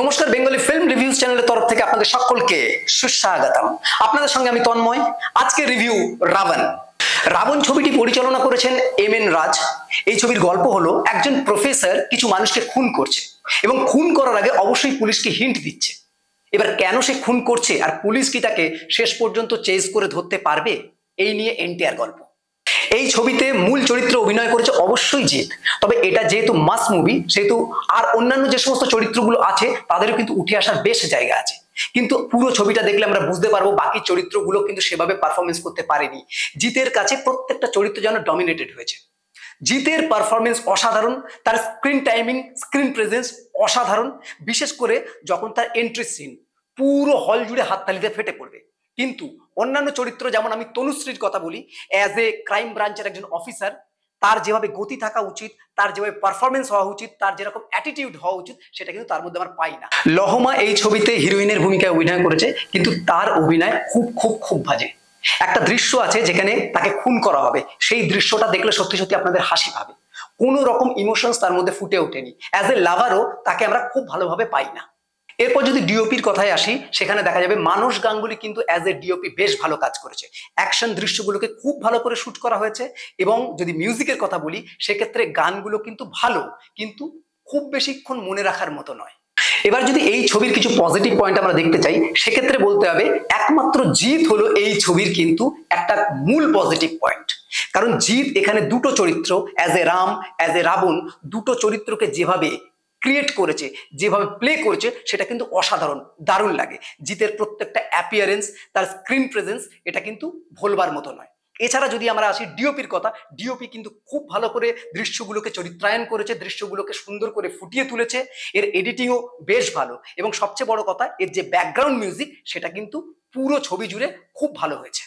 নমস্কার, Bengali film reviews চ্যানেলের তরফ থেকে আপনাদের সকলকে সুস্বাগতম। আপনাদের সঙ্গে আমি তন্ময়। আজকে রিভিউ রাবণ। রাবণ ছবিটি পরিচালনা করেছেন এম.এন. রাজ। এই ছবির গল্প হলো একজন প্রফেসর কিছু মানুষকে খুন করছে এবং খুন করার আগে অবশ্যই পুলিশকে হিন্ট দিচ্ছে। এবার কেন সে খুন করছে আর পুলিশ কি তাকে শেষ পর্যন্ত চেজ করে ধরতে পারবে, এই নিয়ে এনটিআর গল্প। এই ছবিতে মূল চরিত্রে অভিনয় করেছে অবশ্যই জিৎ, তবে এটা যেহেতু মাস মুভি সেহেতু আর অন্যান্য যে সমস্ত চরিত্রগুলো আছে তাদেরও কিন্তু উঠে আসার বেশ জায়গা আছে। কিন্তু পুরো ছবিটা দেখলে আমরা বুঝতে পারবো বাকি চরিত্রগুলো কিন্তু সেভাবে পারফরমেন্স করতে পারেনি। জিতের কাছে প্রত্যেকটা চরিত্র যেন ডমিনেটেড হয়েছে। জিতের পারফরমেন্স অসাধারণ, তার স্ক্রিন টাইমিং, স্ক্রিন প্রেজেন্স অসাধারণ। বিশেষ করে যখন তার এন্ট্রি সিন পুরো হল জুড়ে হাততালিতে ফেটে পড়বে। কিন্তু অন্যান্য চরিত্র, যেমন আমি তনুশ্রীর কথা বলি, অ্যাজ এ ক্রাইম ব্রাঞ্চের একজন অফিসার, তার যেভাবে গতি থাকা উচিত, তার যেভাবে পারফরমেন্স হওয়া উচিত, তার যেরকম অ্যাটিটিউড হওয়া উচিত, সেটা কিন্তু তার মধ্যে আমরা পাই না। লহমা এই ছবিতে হিরোইনের ভূমিকায় অভিনয় করেছে, কিন্তু তার অভিনয় খুব খুব খুব বাজে। একটা দৃশ্য আছে যেখানে তাকে খুন করা হবে, সেই দৃশ্যটা দেখলে সত্যি সত্যি আপনাদের হাসি পাবে। কোনো রকম ইমোশনস তার মধ্যে ফুটে ওঠেনি। অ্যাজ এ লাভারও তাকে আমরা খুব ভালোভাবে পাই না। এরপর যদি ডিওপির কথায় আসি, সেখানে দেখা যাবে মানস গাঙ্গুলি কিন্তু অ্যাজ এ ডিওপি বেশ ভালো কাজ করেছে। অ্যাকশন দৃশ্যগুলোকে খুব ভালো করে শুট করা হয়েছে। এবং যদি মিউজিকের কথা বলি, সেক্ষেত্রে গানগুলো কিন্তু ভালো, কিন্তু খুব বেশিক্ষণ মনে রাখার মতো নয়। এবার যদি এই ছবির কিছু পজিটিভ পয়েন্ট আমরা দেখতে চাই, সেক্ষেত্রে বলতে হবে একমাত্র জিৎ হলো এই ছবির কিন্তু একটা মূল পজিটিভ পয়েন্ট। কারণ জিৎ এখানে দুটো চরিত্র, as a Ram, as a Ravan, দুটো চরিত্রকে যেভাবে ক্রিয়েট করেছে, যেভাবে প্লে করেছে, সেটা কিন্তু অসাধারণ, দারুণ লাগে। জিতের প্রত্যেকটা অ্যাপিয়ারেন্স, তার স্ক্রিন প্রেজেন্স, এটা কিন্তু ভোলবার মতো নয়। এছাড়া যদি আমরা আসি ডিওপির কথা, ডিওপি কিন্তু খুব ভালো করে দৃশ্যগুলোকে চরিত্রায়ন করেছে, দৃশ্যগুলোকে সুন্দর করে ফুটিয়ে তুলেছে। এর এডিটিংও বেশ ভালো এবং সবচেয়ে বড় কথা, এর যে ব্যাকগ্রাউন্ড মিউজিক, সেটা কিন্তু পুরো ছবি জুড়ে খুব ভালো হয়েছে।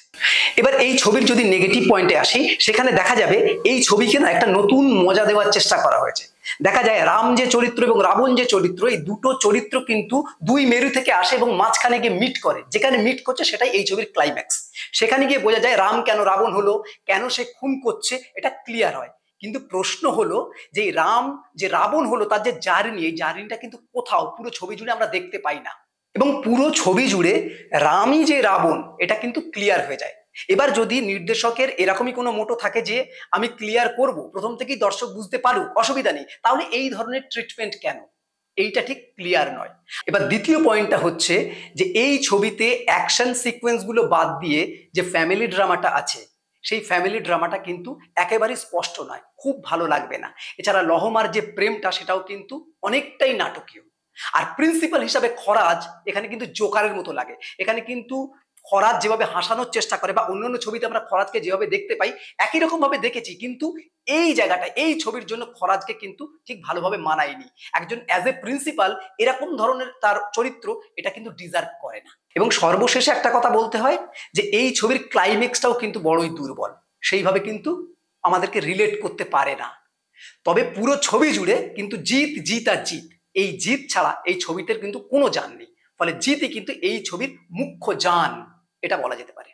এবার এই ছবির যদি নেগেটিভ পয়েন্টে আসি, সেখানে দেখা যাবে এই ছবিকে না একটা নতুন মজা দেওয়ার চেষ্টা করা হয়েছে। দেখা যায় রাম যে চরিত্র এবং রাবণ যে চরিত্র, এই দুটো চরিত্র কিন্তু দুই মেরু থেকে আসে এবং মাঝখানে গিয়ে মিট করে। যেখানে মিট করছে সেটাই এই ছবির ক্লাইম্যাক্স। সেখানে গিয়ে বোঝা যায় রাম কেন রাবণ হলো, কেন সে খুন করছে, এটা ক্লিয়ার হয়। কিন্তু প্রশ্ন হলো যে রাম যে রাবণ হলো, তার যে জার্নি, এই জার্নিটা কিন্তু কোথাও পুরো ছবি জুড়ে আমরা দেখতে পাই না। এবং পুরো ছবি জুড়ে রামই যে রাবণ, এটা কিন্তু ক্লিয়ার হয়ে যায়। এবার যদি নির্দেশকের এরকমই কোনো মোটো থাকে যে আমি ক্লিয়ার করব, প্রথম থেকেই দর্শক বুঝতে পারুক, অসুবিধা নেই, তাহলে এই ধরনের ট্রিটমেন্ট কেন? এইটা ঠিক ক্লিয়ার নয়। এবার দ্বিতীয় পয়েন্টটা হচ্ছে যে এই ছবিতে অ্যাকশন সিকোয়েন্সগুলো বাদ দিয়ে যে ফ্যামিলি ড্রামাটা আছে, সেই ফ্যামিলি ড্রামাটা কিন্তু একেবারেই স্পষ্ট নয়, খুব ভালো লাগবে না। এছাড়া লহমার যে প্রেমটা, সেটাও কিন্তু অনেকটাই নাটকীয়। আর প্রিন্সিপাল হিসাবে খরাজ এখানে কিন্তু জোকারের মতো লাগে। এখানে কিন্তু খরাজ যেভাবে হাসানোর চেষ্টা করে, বা অন্যান্য ছবিতে আমরা খরাজকে যেভাবে দেখতে পাই একই রকম ভাবে দেখেছি, কিন্তু এই জায়গাটা, এই ছবির জন্য খরাজকে কিন্তু ঠিক ভালোভাবে মানায়নি। একজন অ্যাজ এ প্রিন্সিপাল এরকম ধরনের তার চরিত্র, এটা কিন্তু ডিজার্ভ করে না। এবং সর্বশেষে একটা কথা বলতে হয় যে এই ছবির ক্লাইম্যাক্সটাও কিন্তু বড়ই দুর্বল, সেইভাবে কিন্তু আমাদেরকে রিলেট করতে পারে না। তবে পুরো ছবি জুড়ে কিন্তু জিৎ, জিৎ আর জিৎ, এই জিৎ ছাড়া এই ছবিতে কিন্তু কোনো জান নেই। ফলে জিতই কিন্তু এই ছবির মুখ্য জান, এটা বলা যেতে পারে।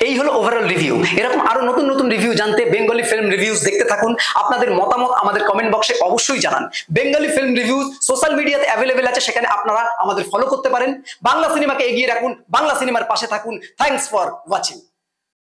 এই হলো ওভারঅল রিভিউ। এরকম আরো নতুন নতুন রিভিউ জানতে বেঙ্গলি ফিল্ম রিভিউজ দেখতে থাকুন। আপনাদের মতামত আমাদের কমেন্ট বক্সে অবশ্যই জানান। বেঙ্গলি ফিল্ম রিভিউজ সোশ্যাল মিডিয়াতে অ্যাভেলেবেল আছে, সেখানে আপনারা আমাদের ফলো করতে পারেন। বাংলা সিনেমাকে এগিয়ে রাখুন, বাংলা সিনেমার পাশে থাকুন। Thanks for watching.